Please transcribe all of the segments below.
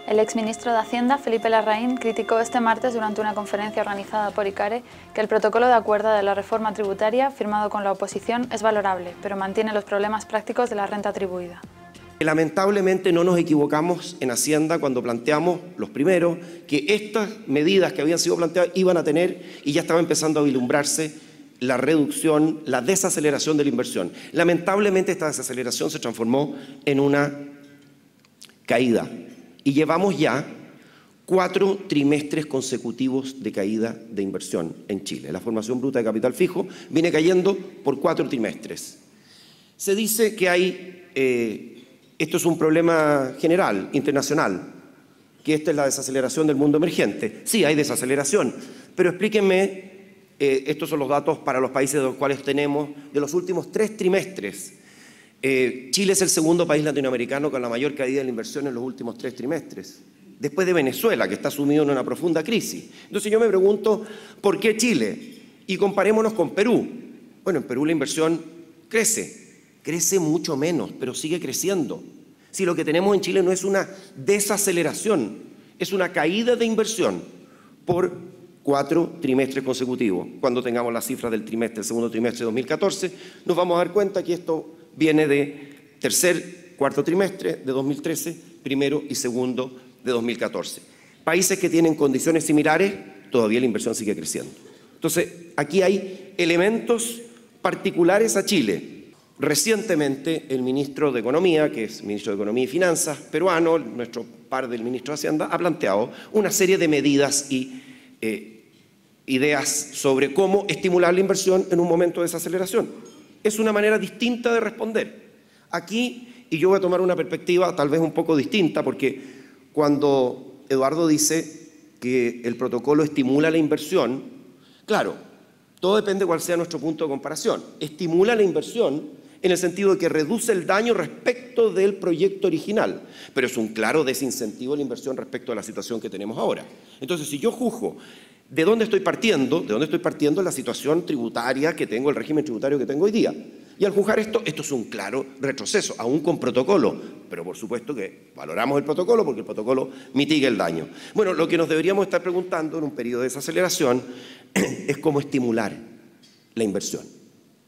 El exministro de Hacienda, Felipe Larraín, criticó este martes durante una conferencia organizada por ICARE que el protocolo de acuerdo de la reforma tributaria firmado con la oposición es valorable, pero mantiene los problemas prácticos de la renta atribuida. Lamentablemente no nos equivocamos en Hacienda cuando planteamos, los primeros, que estas medidas que habían sido planteadas iban a tener y ya estaba empezando a vislumbrarse la reducción, la desaceleración de la inversión. Lamentablemente esta desaceleración se transformó en una caída y llevamos ya 4 trimestres consecutivos de caída de inversión en Chile. La formación bruta de capital fijo viene cayendo por 4 trimestres. Se dice que hay... esto es un problema general, internacional, que esta es la desaceleración del mundo emergente. Sí, hay desaceleración, pero explíquenme, estos son los datos para los países de los cuales tenemos, de los últimos 3 trimestres. Chile es el segundo país latinoamericano con la mayor caída de la inversión en los últimos 3 trimestres, después de Venezuela, que está sumido en una profunda crisis. Entonces yo me pregunto, ¿por qué Chile? Y comparémonos con Perú. Bueno, en Perú la inversión crece mucho menos, pero sigue creciendo. Si lo que tenemos en Chile no es una desaceleración, es una caída de inversión por 4 trimestres consecutivos. Cuando tengamos las cifras del segundo trimestre de 2014, nos vamos a dar cuenta que esto viene de cuarto trimestre de 2013, primero y segundo de 2014. Países que tienen condiciones similares, todavía la inversión sigue creciendo. Entonces, aquí hay elementos particulares a Chile. Recientemente el ministro de Economía, que es ministro de Economía y Finanzas peruano, nuestro par del ministro de Hacienda, ha planteado una serie de medidas y ideas sobre cómo estimular la inversión en un momento de desaceleración. Es una manera distinta de responder. Aquí, y yo voy a tomar una perspectiva tal vez un poco distinta, porque cuando Eduardo dice que el protocolo estimula la inversión, claro, todo depende de cuál sea nuestro punto de comparación. Estimula la inversión en el sentido de que reduce el daño respecto del proyecto original, pero es un claro desincentivo de la inversión respecto a la situación que tenemos ahora. Entonces, si yo juzgo ¿de dónde estoy partiendo? ¿De dónde estoy partiendo? La situación tributaria que tengo, el régimen tributario que tengo hoy día. Y al juzgar esto es un claro retroceso, aún con protocolo. Pero por supuesto que valoramos el protocolo porque el protocolo mitiga el daño. Bueno, lo que nos deberíamos estar preguntando en un periodo de desaceleración es cómo estimular la inversión.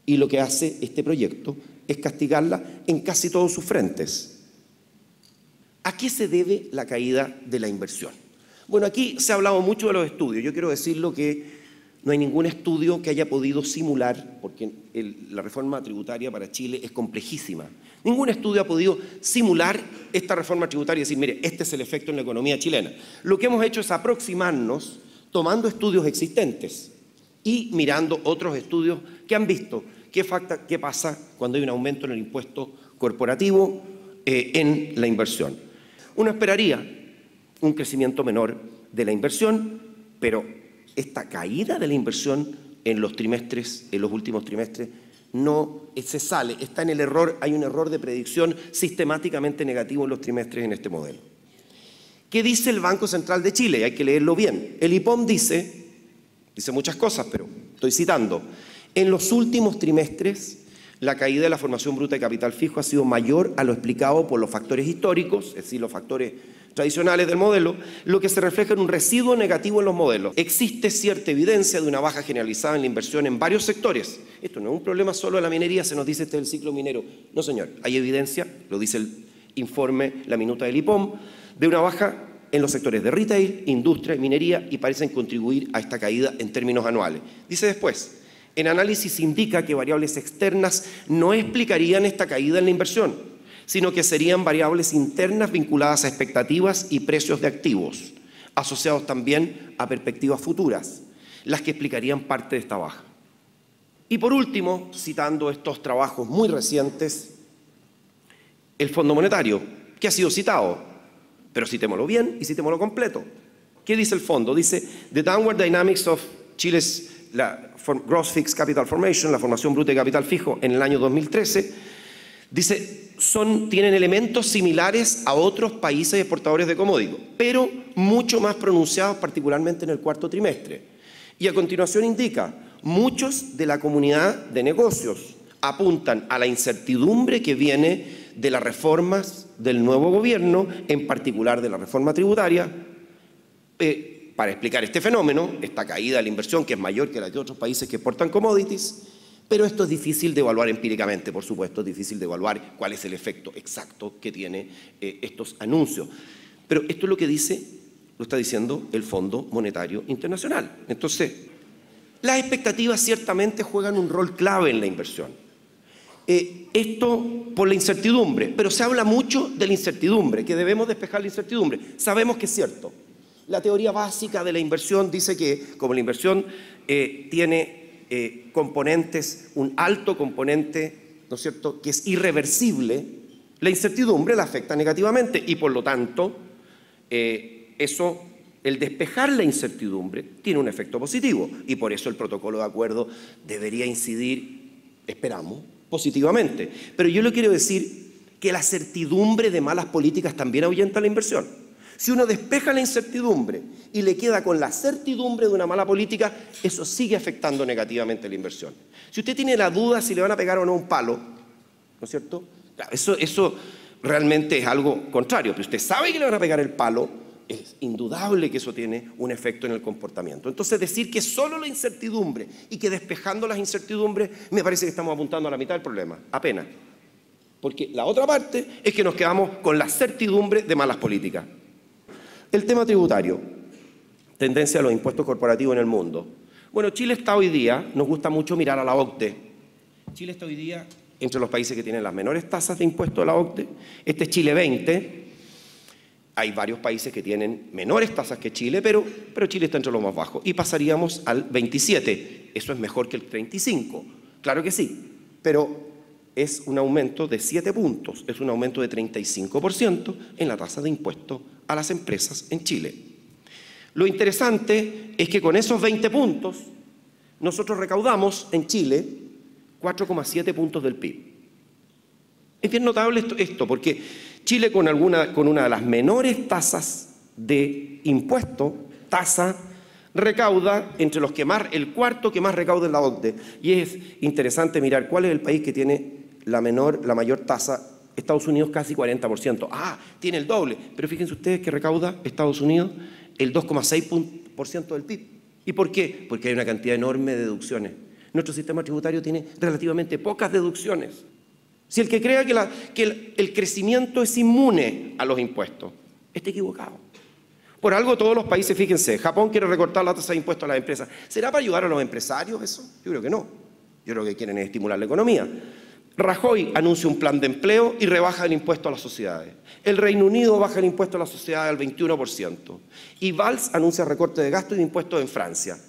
Y lo que hace este proyecto es castigarla en casi todos sus frentes. ¿A qué se debe la caída de la inversión? Bueno, aquí se ha hablado mucho de los estudios. Yo quiero decirlo que no hay ningún estudio que haya podido simular, porque la reforma tributaria para Chile es complejísima. Ningún estudio ha podido simular esta reforma tributaria y decir, mire, este es el efecto en la economía chilena. Lo que hemos hecho es aproximarnos tomando estudios existentes y mirando otros estudios que han visto qué pasa cuando hay un aumento en el impuesto corporativo en la inversión. Uno esperaría un crecimiento menor de la inversión, pero esta caída de la inversión en los últimos trimestres, no se sale, está en el error, hay un error de predicción sistemáticamente negativo en los trimestres en este modelo. ¿Qué dice el Banco Central de Chile? Hay que leerlo bien. El IPOM dice muchas cosas, pero estoy citando. En los últimos trimestres, la caída de la formación bruta de capital fijo ha sido mayor a lo explicado por los factores históricos, es decir, los factores tradicionales del modelo, lo que se refleja en un residuo negativo en los modelos. Existe cierta evidencia de una baja generalizada en la inversión en varios sectores. Esto no es un problema solo de la minería, se nos dice este es el ciclo minero. No, señor, hay evidencia, lo dice el informe, la minuta del IPOM, de una baja en los sectores de retail, industria y minería y parecen contribuir a esta caída en términos anuales. Dice después, el análisis indica que variables externas no explicarían esta caída en la inversión, sino que serían variables internas vinculadas a expectativas y precios de activos, asociados también a perspectivas futuras, las que explicarían parte de esta baja. Y por último, citando estos trabajos muy recientes, el Fondo Monetario, que ha sido citado, pero citémoslo bien y citémoslo completo. ¿Qué dice el fondo? Dice, the downward dynamics of Chile's gross fixed capital formation, la formación bruta de capital fijo en el año 2013, dice, tienen elementos similares a otros países exportadores de commodities, pero mucho más pronunciados, particularmente en el cuarto trimestre. Y a continuación indica, muchos de la comunidad de negocios apuntan a la incertidumbre que viene de las reformas del nuevo gobierno, en particular de la reforma tributaria, para explicar este fenómeno, esta caída de la inversión que es mayor que la de otros países que exportan commodities, pero esto es difícil de evaluar empíricamente, por supuesto, es difícil de evaluar cuál es el efecto exacto que tiene estos anuncios. Pero esto es lo que dice, lo está diciendo el Fondo Monetario Internacional. Entonces, las expectativas ciertamente juegan un rol clave en la inversión. Esto por la incertidumbre, pero se habla mucho de la incertidumbre, que debemos despejar la incertidumbre. Sabemos que es cierto. La teoría básica de la inversión dice que, como la inversión tiene componentes, un alto componente, ¿no es cierto?, que es irreversible, la incertidumbre la afecta negativamente y, por lo tanto, el despejar la incertidumbre tiene un efecto positivo y por eso el protocolo de acuerdo debería incidir, esperamos, positivamente. Pero yo le quiero decir que la certidumbre de malas políticas también ahuyenta la inversión. Si uno despeja la incertidumbre y le queda con la certidumbre de una mala política, eso sigue afectando negativamente la inversión. Si usted tiene la duda si le van a pegar o no un palo, ¿no es cierto? Eso realmente es algo contrario. Pero usted sabe que le van a pegar el palo, es indudable que eso tiene un efecto en el comportamiento. Entonces, decir que solo la incertidumbre y que despejando las incertidumbres, me parece que estamos apuntando a la mitad del problema, apenas. Porque la otra parte es que nos quedamos con la certidumbre de malas políticas. El tema tributario, tendencia a los impuestos corporativos en el mundo. Bueno, Chile está hoy día, nos gusta mucho mirar a la OCDE. Chile está hoy día entre los países que tienen las menores tasas de impuestos de la OCDE. Este es Chile 20. Hay varios países que tienen menores tasas que Chile, pero Chile está entre los más bajos. Y pasaríamos al 27. Eso es mejor que el 35. Claro que sí, pero es un aumento de 7 puntos, es un aumento de 35% en la tasa de impuesto a las empresas en Chile. Lo interesante es que con esos 20 puntos, nosotros recaudamos en Chile 4,7 puntos del PIB. Es bien notable esto porque Chile con una de las menores tasas de impuesto, recauda entre los que más, el cuarto que más recauda en la OCDE. Y es interesante mirar cuál es el país que tiene la mayor tasa. Estados Unidos casi 40%. Tiene el doble. Pero fíjense ustedes que recauda Estados Unidos el 2,6% del PIB. ¿Y por qué? Porque hay una cantidad enorme de deducciones. Nuestro sistema tributario tiene relativamente pocas deducciones. Si el que crea que el crecimiento es inmune a los impuestos, está equivocado. Por algo todos los países, fíjense, Japón quiere recortar la tasa de impuestos a las empresas. ¿Será para ayudar a los empresarios eso? Yo creo que no. Yo creo que quieren estimular la economía. Rajoy anuncia un plan de empleo y rebaja el impuesto a las sociedades. El Reino Unido baja el impuesto a las sociedades al 21%. Y Valls anuncia recorte de gastos y de impuestos en Francia.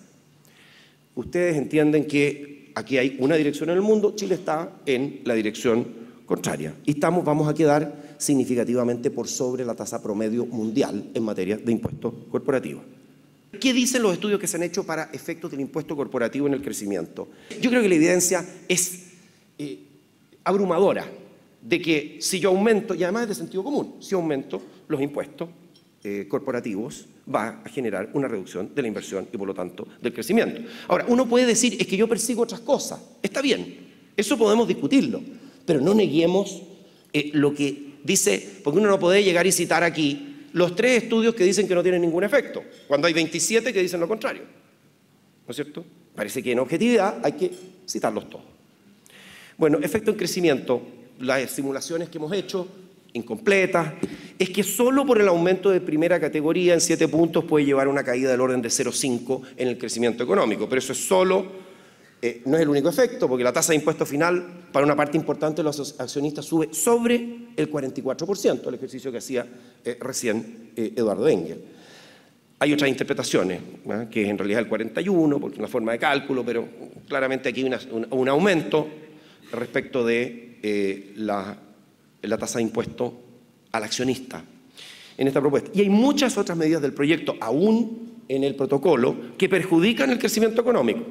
Ustedes entienden que aquí hay una dirección en el mundo, Chile está en la dirección contraria. Y vamos a quedar significativamente por sobre la tasa promedio mundial en materia de impuestos corporativos. ¿Qué dicen los estudios que se han hecho para efectos del impuesto corporativo en el crecimiento? Yo creo que la evidencia es abrumadora de que si yo aumento, y además es de sentido común, si aumento los impuestos corporativos, va a generar una reducción de la inversión y por lo tanto del crecimiento. Ahora, uno puede decir, es que yo persigo otras cosas. Está bien, eso podemos discutirlo, pero no neguemos lo que dice, porque uno no puede llegar y citar aquí los 3 estudios que dicen que no tienen ningún efecto, cuando hay 27 que dicen lo contrario. ¿No es cierto? Parece que en objetividad hay que citarlos todos. Bueno, efecto en crecimiento, las simulaciones que hemos hecho, incompletas, es que solo por el aumento de primera categoría en 7 puntos puede llevar a una caída del orden de 0,5 en el crecimiento económico, pero eso es solo, no es el único efecto, porque la tasa de impuesto final para una parte importante de los accionistas sube sobre el 44%, el ejercicio que hacía recién Eduardo Engel. Hay otras interpretaciones, que es en realidad el 41%, porque es una forma de cálculo, pero claramente aquí hay un aumento respecto de la tasa de impuesto al accionista en esta propuesta. Y hay muchas otras medidas del proyecto, aún en el protocolo, que perjudican el crecimiento económico.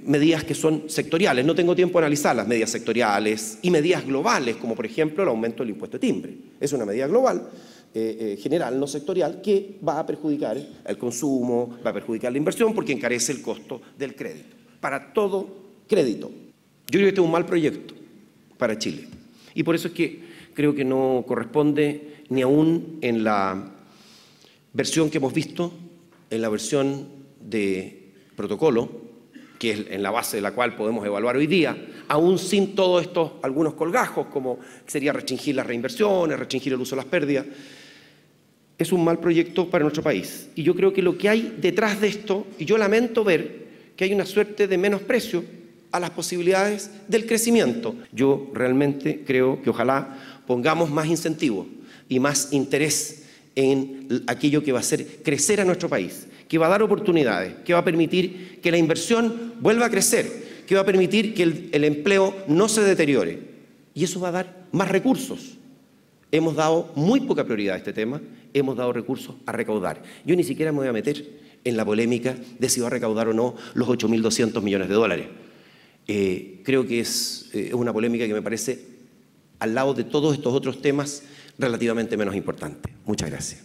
Medidas que son sectoriales, no tengo tiempo de analizarlas, medidas sectoriales y medidas globales, como por ejemplo el aumento del impuesto de timbre. Es una medida global, general, no sectorial, que va a perjudicar el consumo, va a perjudicar la inversión porque encarece el costo del crédito. Para todo crédito. Yo creo que este es un mal proyecto para Chile. Y por eso es que creo que no corresponde ni aún en la versión que hemos visto, en la versión de protocolo, que es en la base de la cual podemos evaluar hoy día, aún sin todos estos algunos colgajos, como sería restringir las reinversiones, restringir el uso de las pérdidas. Es un mal proyecto para nuestro país. Y yo creo que lo que hay detrás de esto, y yo lamento ver que hay una suerte de menosprecio a las posibilidades del crecimiento. Yo realmente creo que ojalá pongamos más incentivos y más interés en aquello que va a hacer crecer a nuestro país, que va a dar oportunidades, que va a permitir que la inversión vuelva a crecer, que va a permitir que el empleo no se deteriore. Y eso va a dar más recursos. Hemos dado muy poca prioridad a este tema, hemos dado recursos a recaudar. Yo ni siquiera me voy a meter en la polémica de si va a recaudar o no los 8.200 millones de dólares. Creo que es una polémica que me parece, al lado de todos estos otros temas, relativamente menos importante. Muchas gracias.